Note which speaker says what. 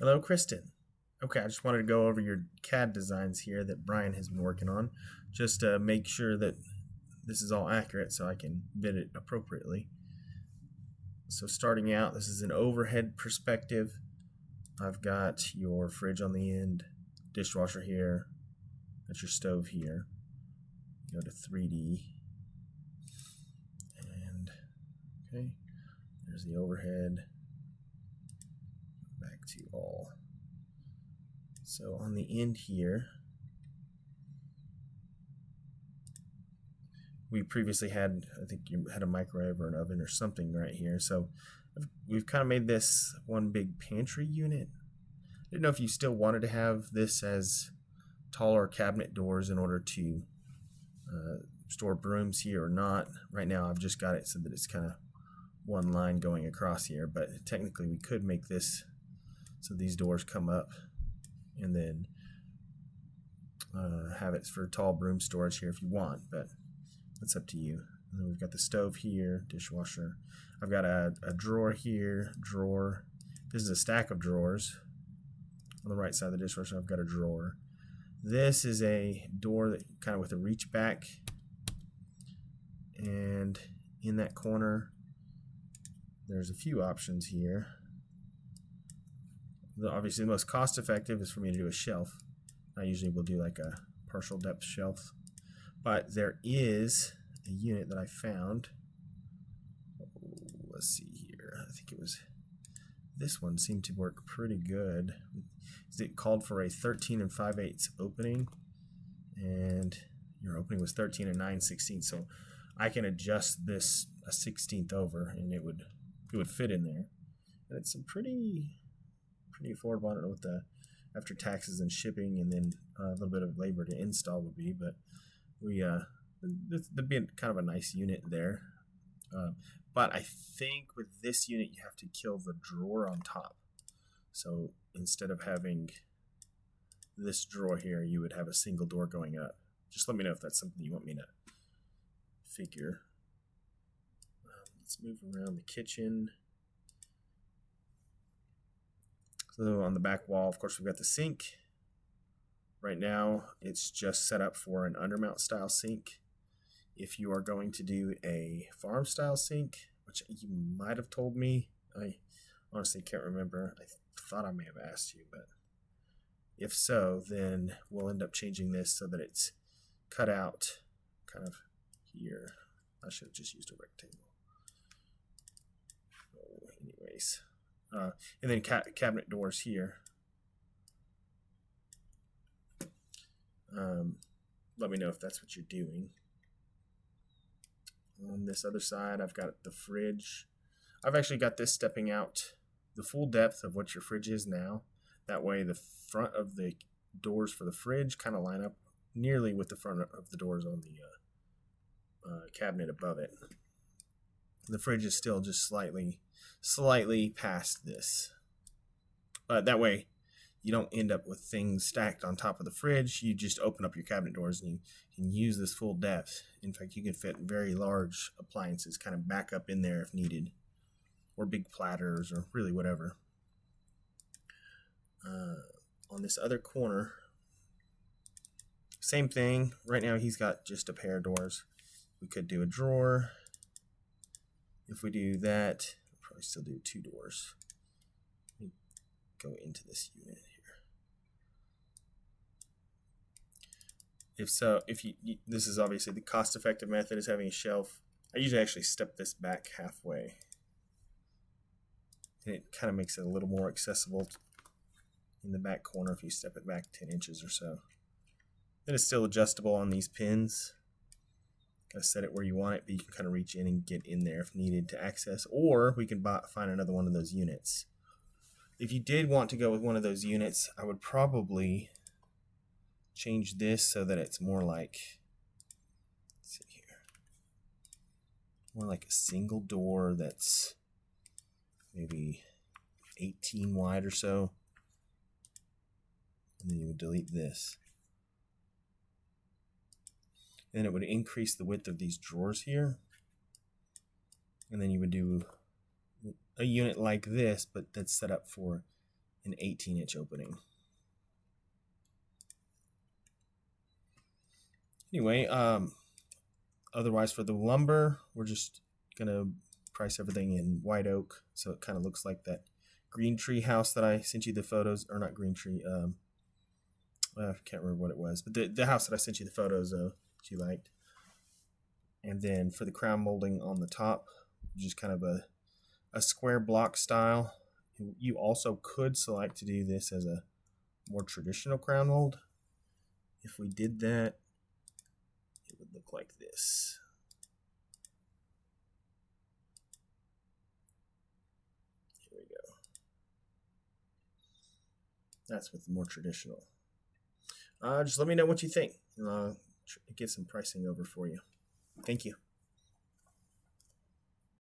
Speaker 1: Hello, Kristen. Okay, I just wanted to go over your CAD designs here that Brian has been working on, just to make sure that this is all accurate so I can bid it appropriately. So starting out, this is an overhead perspective. I've got your fridge on the end, dishwasher here, got your stove here. Go to 3D, and okay, there's the overhead. Back to all. So on the end here, we previously had, I think you had a microwave or an oven or something right here. So we've kind of made this one big pantry unit. I didn't know if you still wanted to have this as taller cabinet doors in order to store brooms here or not. Right now I've just got it so that it's kind of one line going across here, but technically we could make this so these doors come up and then have it for tall broom storage here if you want, but that's up to you. And then we've got the stove here, dishwasher. I've got a drawer here, drawer. This is a stack of drawers. On the right side of the dishwasher, I've got a drawer. This is a door that kind of with a reach back. And in that corner, there's a few options here. Obviously, the most cost effective is for me to do a shelf. I usually will do like a partial depth shelf. But there is a unit that I found. Let's see here. I think it was this one seemed to work pretty good. It called for a 13 5/8 opening, and your opening was 13 9/16. So I can adjust this a 16th over, and it would fit in there. And it's a pretty affordable. I don't know what the after taxes and shipping, and then a little bit of labor to install would be, but that'd be kind of a nice unit there. But I think with this unit you have to kill the drawer on top. So instead of having this drawer here, you would have a single door going up. Just let me know if that's something you want me to figure. Let's move around the kitchen. So on the back wall, of course, we've got the sink. Right now, it's just set up for an undermount style sink. If you are going to do a farm style sink, which you might have told me, I honestly can't remember. I thought I may have asked you, but if so, then we'll end up changing this so that it's cut out kind of here. I should have just used a rectangle. Oh, anyways. And then cabinet doors here. Let me know if that's what you're doing. On this other side, I've got the fridge. I've actually got this stepping out the full depth of what your fridge is now. That way the front of the doors for the fridge kind of line up nearly with the front of the doors on the cabinet above it. The fridge is still just slightly past this. That way you don't end up with things stacked on top of the fridge. You just open up your cabinet doors and you can use this full depth. In fact, you can fit very large appliances kind of back up in there if needed, or big platters, or really whatever. On this other corner, same thing. Right now he's got just a pair of doors. We could do a drawer. If we do that, we'll probably still do two doors. Let me go into this unit here. This is obviously the cost-effective method is having a shelf. I usually actually step this back halfway, and it kind of makes it a little more accessible in the back corner if you step it back 10 inches or so. Then it's still adjustable on these pins. Gotta set it where you want it, but you can kind of reach in and get in there if needed to access, or we can find another one of those units. If you did want to go with one of those units, I would probably change this so that it's more like, let's see here, more like a single door that's maybe 18 wide or so. And then you would delete this. And it would increase the width of these drawers here. And then you would do a unit like this, but that's set up for an 18-inch opening. Anyway, otherwise for the lumber, we're just gonna price everything in white oak, so it kind of looks like that green tree house that I sent you the photos, or not green tree. I can't remember what it was, but the house that I sent you the photos of that you liked. And then for the crown molding on the top, just kind of a square block style. You also could select to do this as a more traditional crown mold. If we did that, it would look like this. Here we go. That's with the more traditional. Just let me know what you think, and I'll get some pricing over for you. Thank you.